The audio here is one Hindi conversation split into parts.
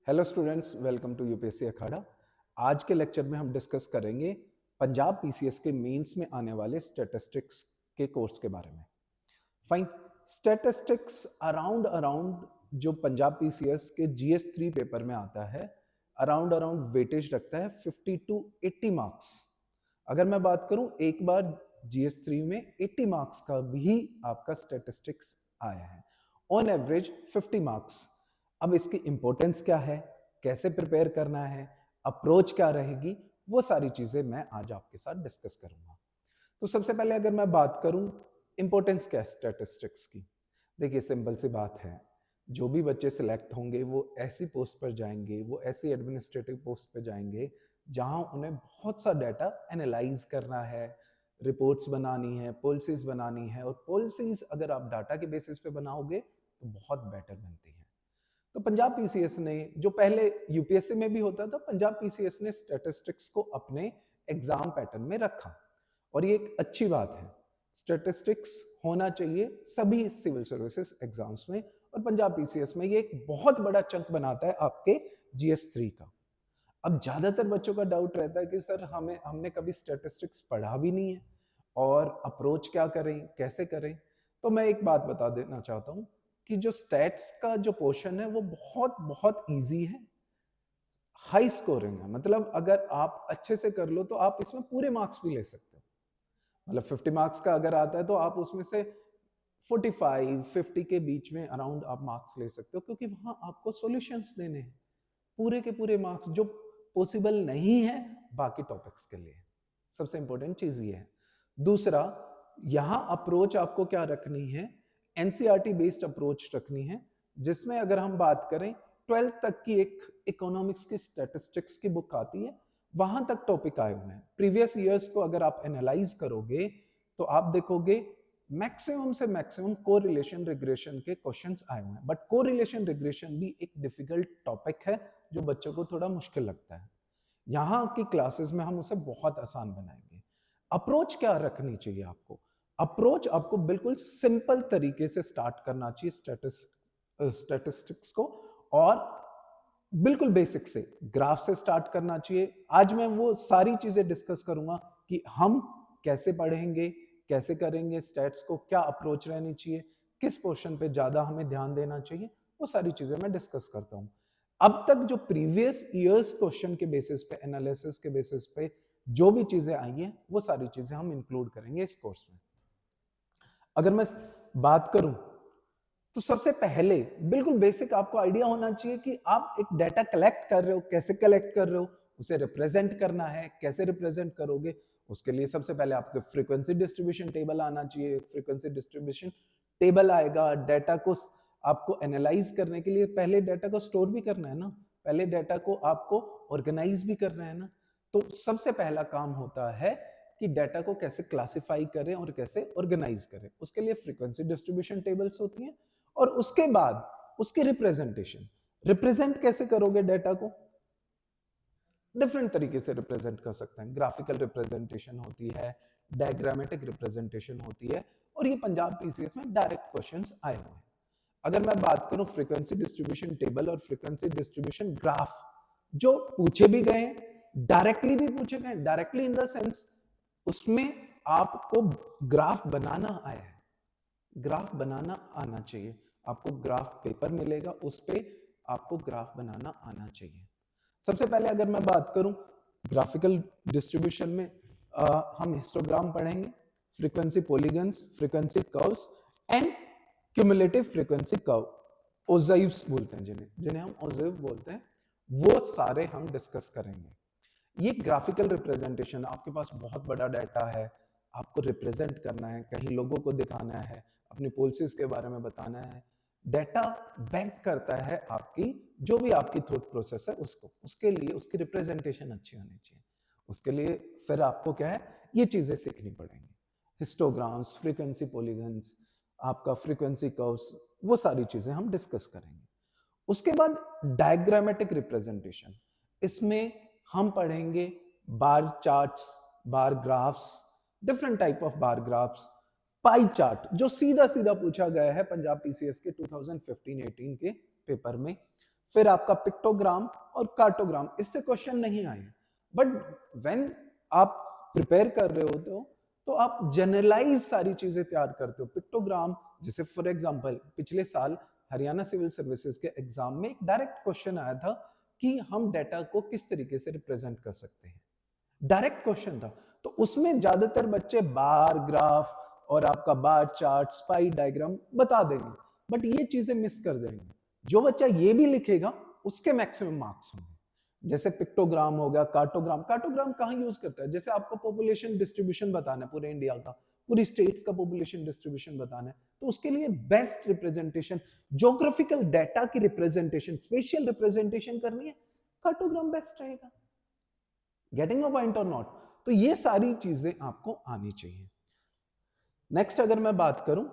Hello students, welcome to UPSC अखाड़ा। आज के लेक्चर में हम डिस्कस करेंगे पंजाब पीसीएस के मेंस में आने वाले स्टैटिस्टिक्स के कोर्स के बारे में। फाइन। स्टैटिस्टिक्स अराउंड अराउंड जो पंजाब पीसीएस के जीएस 3 पेपर में आता है, अराउंड अराउंड वेटेज रखता है 50 टू 80 मार्क्स। अगर मैं बात करूं, एक बार जीएस 3 में 80 मार्क्स का भी आपका स्टैटिस्टिक्स आया है, ऑन एवरेज 50 मार्क्स। अब इसकी इंपॉर्टेंस क्या है, कैसे प्रिपेयर करना है, अप्रोच क्या रहेगी, वो सारी चीजें मैं आज आपके साथ डिस्कस करूंगा। तो सबसे पहले अगर मैं बात करूं इंपॉर्टेंस क्या है स्टैटिस्टिक्स की, देखिए सिंपल सी बात है, जो भी बच्चे सिलेक्ट होंगे वो ऐसी पोस्ट पर जाएंगे, वो ऐसी एडमिनिस्ट्रेटिव पोस्ट पर जाएंगे जहां उन्हें बहुत सा डाटा एनालाइज करना है, रिपोर्ट्स बनानी है, पॉलिसीज बनानी है। और पॉलिसीज अगर आप डाटा के बेसिस पे बनाओगे तो बहुत बेटर बनती है। तो पंजाब पीसीएस ने, जो पहले यूपीएससी में भी होता था, पंजाब पीसीएस ने स्टैटिस्टिक्स को अपने एग्जाम पैटर्न में रखा और ये एक अच्छी बात है। स्टैटिस्टिक्स होना चाहिए सभी सिविल सर्विसेज एग्जाम्स में, और पंजाब पीसीएस में ये एक बहुत बड़ा चंक बनाता है आपके जीएस 3 का। अब ज्यादातर बच्चों का डाउट रहता है कि सर हमने कभी स्टैटिस्टिक्स पढ़ा भी नहीं है और अप्रोच क्या करें, कैसे करें। तो मैं एक बात बता देना चाहता हूं कि जो स्टैट्स का जो पोर्शन है वो बहुत बहुत इजी है, हाई स्कोरिंग है। मतलब अगर आप अच्छे से कर लो तो आप इसमें पूरे मार्क्स भी ले सकते हो। मतलब 50 मार्क्स का अगर आता है तो आप उसमें से 45-50 के बीच में अराउंड आप मार्क्स ले सकते हो, क्योंकि वहां आपको सॉल्यूशंस देने हैं, पूरे के पूरे मार्क्स जो पॉसिबल नहीं है बाकी टॉपिक्स के लिए। सबसे इंपॉर्टेंट चीज ये है। दूसरा, यहां अप्रोच आपको क्या रखनी है, एनसीईआरटी बेस्ड अप्रोच रखनी है, जिसमें अगर हम बात करें 12th तक की एक इकोनॉमिक्स की स्टैटिस्टिक्स की बुक आती है, वहां तक टॉपिक आए हुए हैं। प्रीवियस ईयर्स को अगर आप एनालाइज करोगे तो आप देखोगे मैक्सिमम से मैक्सिमम कोरिलेशन रिग्रेशन के क्वेश्चंस आए हुए हैं। बट कोरिलेशन रिग्रेशन भी एक डिफिकल्ट टॉपिक है जो बच्चों को थोड़ा मुश्किल लगता है। यहाँ की क्लासेस में हम उसे बहुत आसान बनाएंगे। अप्रोच क्या रखनी चाहिए आपको, अप्रोच आपको बिल्कुल सिंपल तरीके से स्टार्ट करना चाहिए स्टैटिस्टिक्स को, और बिल्कुल बेसिक से, ग्राफ से स्टार्ट करना चाहिए। आज मैं वो सारी चीजें डिस्कस करूंगा कि हम कैसे पढ़ेंगे, कैसे करेंगे स्टैट्स को, क्या अप्रोच रहनी चाहिए, किस पोर्शन पे ज्यादा हमें ध्यान देना चाहिए, वो सारी चीजें मैं डिस्कस करता हूं। अब तक जो प्रीवियस ईयर्स क्वेश्चन के बेसिस पे, एनालिसिस के बेसिस पे जो भी चीजें आई हैं, वो सारी चीजें हम इंक्लूड करेंगे इस कोर्स में। अगर मैं बात करूं तो सबसे पहले बिल्कुल बेसिक आपको आइडिया होना चाहिए कि आप एक डाटा कलेक्ट कर रहे हो, कैसे कलेक्ट कर रहे हो, उसे रिप्रेजेंट करना है, कैसे रिप्रेजेंट करोगे। उसके लिए सबसे पहले आपके फ्रीक्वेंसी डिस्ट्रीब्यूशन टेबल आना चाहिए। फ्रीक्वेंसी डिस्ट्रीब्यूशन टेबल आएगा, डाटा को आपको एनालाइज करने के लिए पहले डाटा को स्टोर भी करना है ना, पहले डाटा को आपको ऑर्गेनाइज भी करना है ना। तो सबसे पहला काम होता है कि डाटा को कैसे क्लासिफाई करें और कैसे ऑर्गेनाइज करें। उसके लिए फ्रीक्वेंसी डिस्ट्रीब्यूशन टेबल्स होती हैं, और उसके बाद उसकी रिप्रेजेंटेशन। रिप्रेजेंट कैसे करोगे डाटा को, डिफरेंट तरीके से रिप्रेजेंट कर सकते हैं। ग्राफिकल रिप्रेजेंटेशन होती है, डायग्रामेटिक रिप्रेजेंटेशन होती है, और ये पंजाब पीसीएस में डायरेक्ट क्वेश्चंस आए हुए हैं। अगर मैं बात करूं फ्रीक्वेंसी डिस्ट्रीब्यूशन टेबल और फ्रीक्वेंसी डिस्ट्रीब्यूशन ग्राफ, जो पूछे भी गए, डायरेक्टली भी पूछे गए, डायरेक्टली इन द सेंस उसमें आपको ग्राफ बनाना आया है, ग्राफ बनाना आना चाहिए। आपको ग्राफ पेपर मिलेगा, उस पे आपको ग्राफ बनाना आना चाहिए। सबसे पहले अगर मैं बात करूं ग्राफिकल डिस्ट्रीब्यूशन में, हम हिस्टोग्राम पढ़ेंगे, frequency polygons, frequency curves and cumulative frequency curve, ogives बोलते हैं जिन्हें जिन्हें हम ओजाइव बोलते हैं, वो सारे हम डिस्कस करेंगे। ये ग्राफिकल रिप्रेजेंटेशन, आपके पास बहुत बड़ा डाटा है, आपको रिप्रेजेंट करना है, कहीं लोगों को दिखाना है, अपनी पॉलिसीज के बारे में बताना है। डाटा बैंक करता है आपकी, जो भी आपकी थॉट प्रोसेस है उसको, उसके लिए उसकी रिप्रेजेंटेशन अच्छी होनी चाहिए। उसके लिए फिर आपको क्या है, ये चीजें सीखनी पड़ेंगी। हिस्टोग्राम्स, फ्रीक्वेंसी पॉलीगन्स, आपका फ्रीक्वेंसी कर्व्स, वो सारी चीजें हम डिस्कस करेंगे। उसके बाद डायग्रामेटिक रिप्रेजेंटेशन, इसमें हम पढ़ेंगे bar charts, bar graphs, different type of bar graphs, pie chart, जो सीधा सीधा पूछा गया है पंजाब पीसीएस के 2015-18 के पेपर में। फिर आपका पिक्टोग्राम और कार्टोग्राम, इससे क्वेश्चन नहीं आए। बट व्हेन आप प्रिपेयर कर रहे होते हो तो आप जनरलाइज सारी चीजें तैयार करते हो। पिक्टोग्राम, जैसे फॉर एग्जांपल पिछले साल हरियाणा सिविल सर्विसेज के एग्जाम में एक डायरेक्ट क्वेश्चन आया था कि हम डेटा को किस तरीके से रिप्रेजेंट कर सकते हैं, डायरेक्ट क्वेश्चन था। तो उसमें ज्यादातर बच्चे बार ग्राफ और आपका बार चार्ट, स्पाई डायग्राम बता देंगे, बट ये चीजें मिस कर देंगे। जो बच्चा ये भी लिखेगा उसके मैक्सिमम मार्क्स होंगे। जैसे पिक्टोग्राम हो गया, कार्टोग्राम। कार्टोग्राम कहाँ यूज करता है? जैसे आपको पॉपुलेशन डिस्ट्रीब्यूशन बताना है पूरे इंडिया का, पूरी स्टेट्स का पॉपुलेशन डिस्ट्रीब्यूशन बताना है, तो उसके लिए बेस्ट रिप्रेजेंटेशन, ज्योग्राफिकल डाटा की रिप्रेजेंटेशन, स्पेशियल रिप्रेजेंटेशन करनी है, कार्टोग्राम बेस्ट रहेगा। गेटिंग अ पॉइंट और नॉट? तो ये सारी चीजें आपको आनी चाहिए। नेक्स्ट अगर मैं बात करूं,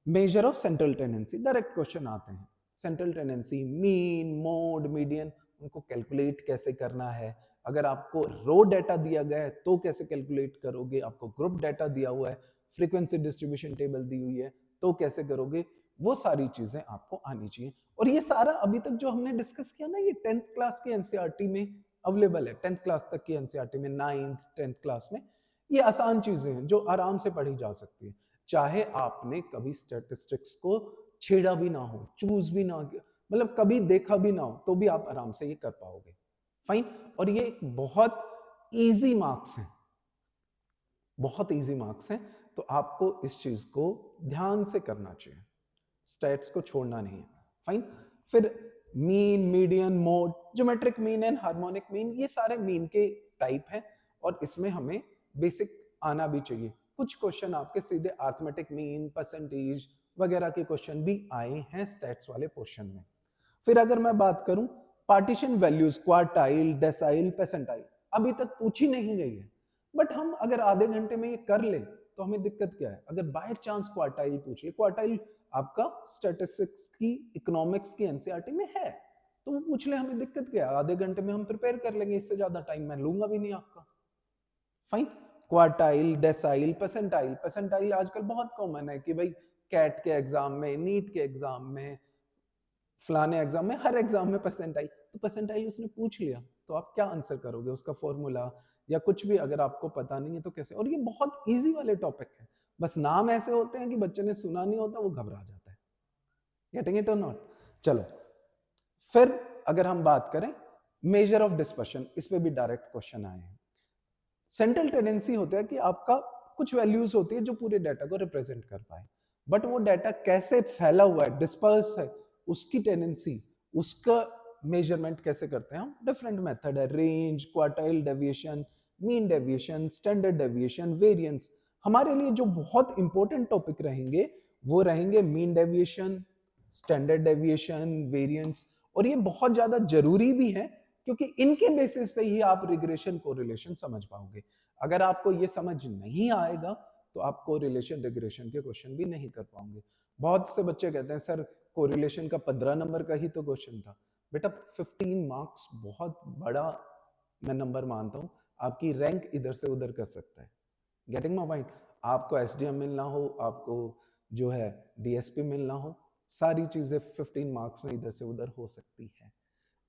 measure of central tendency, direct question आते हैं। Central tendency, mean, mode, median, उनको कैलकुलेट कैसे करना है। अगर आपको रो डाटा दिया गया है तो कैसे कैलकुलेट करोगे, आपको ग्रुप डाटा दिया हुआ है, फ्रीक्वेंसी डिस्ट्रीब्यूशन टेबल दी हुई है तो कैसे करोगे, वो सारी चीजें आपको आनी चाहिए। और ये सारा अभी तक जो हमने डिस्कस किया ना, ये 10th क्लास के एनसीईआरटी में अवेलेबल है। 10th क्लास तक की एनसीईआरटी में, 9th 10th क्लास में ये आसान चीजें हैं जो आराम से पढ़ी जा सकती है। चाहे आपने कभी स्टैटिस्टिक्स को छेड़ा भी ना हो, चूज भी ना, मतलब कभी देखा भी ना हो, तो भी आप आराम से ये कर पाओगे। फाइन। और ये एक बहुत इजी मार्क्स हैं, बहुत इजी मार्क्स हैं, तो आपको इस चीज को ध्यान से करना चाहिए, स्टैट्स को छोड़ना नहीं है। फाइन। फिर mean, median, mode, geometric mean and harmonic mean, ये सारे मीन के टाइप हैं और इसमें हमें बेसिक आना भी चाहिए। कुछ क्वेश्चन आपके सीधे अरिथमेटिक मीन, परसेंटेज वगैरह के क्वेश्चन भी आए हैं स्टैट्स वाले पोर्शन में। फिर अगर मैं बात करूं partition values, quartile, decyl, percentile, अभी तक पूछी नहीं गई है, बट हम अगर आधे घंटे में ये कर ले तो हमें दिक्कत क्या है? अगर बाय चांस क्वार्टाइल पूछ ले, क्वार्टाइल आपका स्टैटिस्टिक्स की, इकोनॉमिक्स की एनसीईआरटी में है, तो वो पूछ ले, हमें दिक्कत क्या है? आधे घंटे में हम प्रिपेयर कर लेंगे, इससे ज्यादा टाइम मैं लूंगा भी नहीं आपका। Fine. Quartile, decyl, percentile. Percentile आजकल बहुत कॉमन है कि भाई कैट के एग्जाम में, नीट के एग्जाम में, फलाने एग्जाम में, हर एग्जाम में परसेंटाइल। तो परसेंटाइल उसने पूछ लिया तो आप क्या आंसर करोगे? उसका फॉर्मूला या कुछ भी अगर आपको पता नहीं है तो कैसे? और ये बहुत इजी वाले टॉपिक है, बस नाम ऐसे होते हैं कि बच्चे ने सुना नहीं होता, वो घबरा जाता है। गेटिंग इट और नॉट? चलो फिर अगर हम बात करें मेजर ऑफ डिस्पर्शन, इस पे भी डायरेक्ट क्वेश्चन आए हैं। सेंट्रल टेंडेंसी होता है कि आपका कुछ वैल्यूज होती है जो पूरे डाटा को रिप्रेजेंट कर पाए, बट वो डाटा कैसे फैला हुआ है, डिस्पर्स है, उसकी टेंडेंसी, उसका मेजरमेंट कैसे करते हैं हम? डिफरेंट मेथड है, range, quartile deviation, mean deviation, standard deviation, variance. हमारे लिए जो बहुत इंपॉर्टेंट टॉपिक रहेंगे वो रहेंगे mean deviation, standard deviation, variance. और ये बहुत ज्यादा जरूरी भी है क्योंकि इनके बेसिस पे ही आप रिग्रेशन कोरिलेशन समझ पाओगे। अगर आपको ये समझ नहीं आएगा तो आप कोरिलेशन रिग्रेशन के क्वेश्चन भी नहीं कर पाओगे। बहुत से बच्चे कहते हैं सर कोरिलेशन का 15 नंबर का ही तो क्वेश्चन था। बेटा 15 मार्क्स बहुत बड़ा मैं नंबर मानता हूँ, आपकी रैंक इधर से उधर कर सकता है। Getting my point? आपको एसडीएम मिलना हो, आपको जो है डीएसपी मिलना हो, सारी चीजें 15 मार्क्स में इधर से उधर हो सकती है।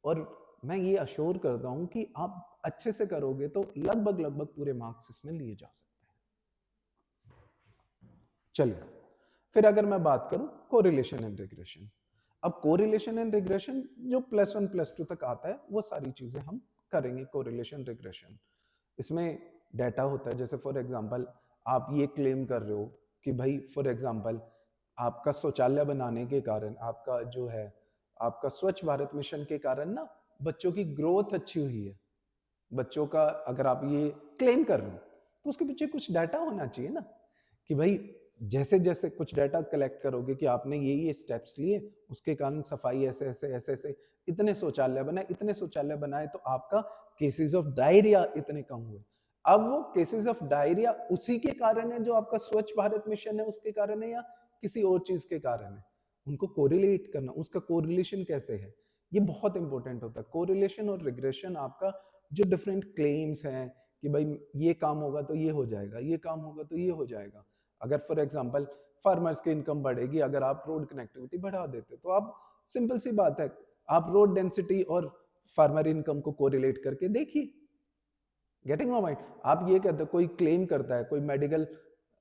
और मैं ये अश्योर करता हूं कि आप अच्छे से करोगे तो लगभग लगभग पूरे मार्क्स इसमें लिए जा सकते हैं। चलिए फिर अगर मैं बात करूं कोरिलेशन एंड रिग्रेशन, अब कोरिलेशन एंड रिग्रेशन जो +1 +2 तक आता है वो सारी चीजें हम करेंगे। कोरिलेशन रिग्रेशन, इसमें डाटा होता है, जैसे फॉर एग्जांपल आप ये क्लेम कर रहे हो कि भाई फॉर एग्जांपल आपका शौचालय बनाने के कारण, आपका जो है आपका स्वच्छ भारत मिशन के कारण ना बच्चों की ग्रोथ अच्छी हुई है, बच्चों का, अगर आप ये क्लेम कर रहे हो तो उसके पीछे कुछ डाटा होना चाहिए ना, कि भाई जैसे जैसे कुछ डाटा कलेक्ट करोगे कि आपने ये स्टेप्स लिए, उसके कारण सफाई ऐसे ऐसे ऐसे ऐसे, इतने शौचालय बनाए, इतने शौचालय बनाए तो आपका केसेस ऑफ डायरिया इतने कम हुए। अब वो केसेस ऑफ डायरिया उसी के कारण है जो आपका स्वच्छ भारत मिशन है उसके कारण है, या किसी और चीज के कारण है? उनको कोरिलेट करना, उसका कोरिलेशन कैसे है, ये बहुत इंपॉर्टेंट होता है। कोरिलेशन और रिग्रेशन आपका जो डिफरेंट क्लेम्स हैं कि भाई ये काम होगा तो ये हो जाएगा, ये काम होगा तो ये हो जाएगा। अगर फॉर एग्जांपल फार्मर्स की इनकम बढ़ेगी अगर आप रोड कनेक्टिविटी बढ़ा देते, तो आप सिंपल सी बात है, आप रोड डेंसिटी और फार्मर इनकम को कोरिलेट करके देखिए। Getting my point? आप ये कहते हो, कोई क्लेम करता है, कोई मेडिकल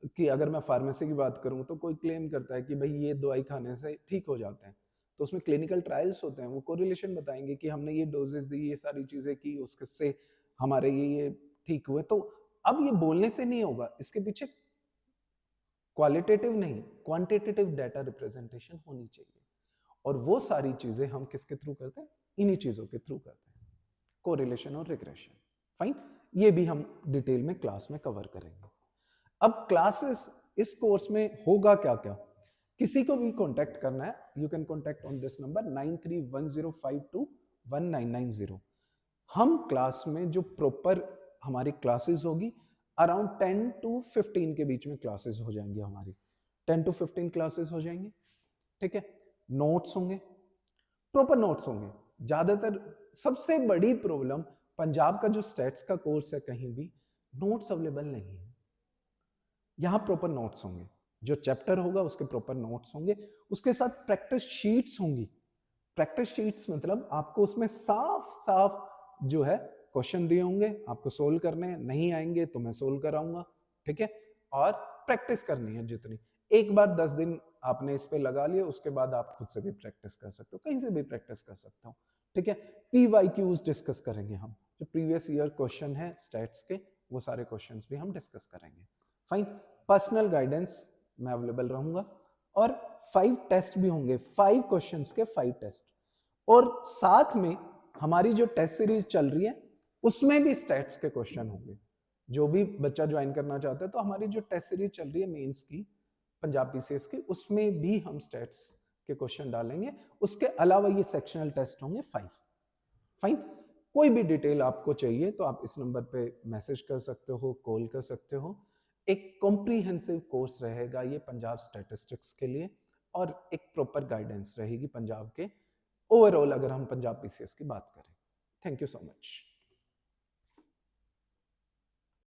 की, अगर मैं फार्मेसी की बात करूं तो कोई क्लेम करता है कि भाई ये दवाई खाने से ठीक हो जाते हैं, तो उसमें क्लिनिकल ट्रायल्स होते हैं, वो कोरिलेशन बताएंगे कि हमने ये डोजेस दी, ये सारी चीजें की, उससे हमारे ये ठीक हुए। तो अब ये बोलने से नहीं होगा, इसके पीछे क्वालिटेटिव नहीं क्वांटिटेटिव डाटा रिप्रेजेंटेशन होनी चाहिए। और वो सारी चीजें हम किसके थ्रू करते हैं? इन्हीं चीजों के थ्रू करते हैं, कोरिलेशन और रिग्रेशन। फाइन, ये भी हम डिटेल में क्लास में कवर करेंगे। अब क्लासेस इस कोर्स में होगा क्या क्या? किसी को भी कांटेक्ट करना है, you can contact on this number 9310521990। हम क्लास में जो प्रॉपर हमारी क्लासेस होगी, अराउंड 10 टू 15 के बीच में क्लासेस हो जाएंगी हमारी, 10 टू 15 क्लासेस हो जाएंगी, ठीक है। नोट्स होंगे, प्रॉपर नोट्स होंगे। ज्यादातर सबसे बड़ी प्रॉब्लम पंजाब का जो स्टैट्स का कोर्स है, कहीं भी नोट्स अवेलेबल नहीं है। यहां प्रॉपर नोट्स होंगे, जो चैप्टर होगा उसके प्रॉपर नोट्स होंगे, उसके साथ प्रैक्टिस शीट्स होंगी। प्रैक्टिस शीट्स मतलब आपको उसमें साफ साफ जो है क्वेश्चन दिए होंगे, आपको सोल्व करने हैं, नहीं आएंगे तो मैं सोल्व कराऊंगा, ठीक है। और प्रैक्टिस करनी है जितनी, एक बार 10 दिन आपने इस पे लगा लिए, उसके बाद आप खुद से भी प्रैक्टिस कर सकते हो, कहीं से भी प्रैक्टिस कर सकते हो, ठीक है। PYQs डिस्कस करेंगे हम, जो प्रीवियस ईयर क्वेश्चन है स्टैट्स के, वो सारे क्वेश्चंस भी हम डिस्कस करेंगे। फाइन, पर्सनल गाइडेंस मैं अवेलेबल रहूंगा, और 5 टेस्ट भी होंगे, 5 क्वेश्चंस के 5 टेस्ट। और साथ में हमारी जो टेस्ट सीरीज चल रही है उसमें भी स्टैट्स के क्वेश्चन होंगे। जो भी बच्चा ज्वाइन करना चाहता है, तो हमारी जो टेस्ट सीरीज चल रही है मेंस की, पंजाब PCS की, उसमें भी हम स्टैट्स के क्वेश्चन डालेंगे। उसके अलावा ये सेक्शनल टेस्ट होंगे 5। फाइन, कोई भी डिटेल आपको चाहिए तो आप इस नंबर पे मैसेज कर सकते हो, कॉल कर सकते हो। एक कॉम्प्रीहेंसिव कोर्स रहेगा ये पंजाब स्टैटिस्टिक्स के लिए, और एक प्रॉपर गाइडेंस रहेगी पंजाब के ओवरऑल, अगर हम पंजाब PCS की बात करें। Thank you so much.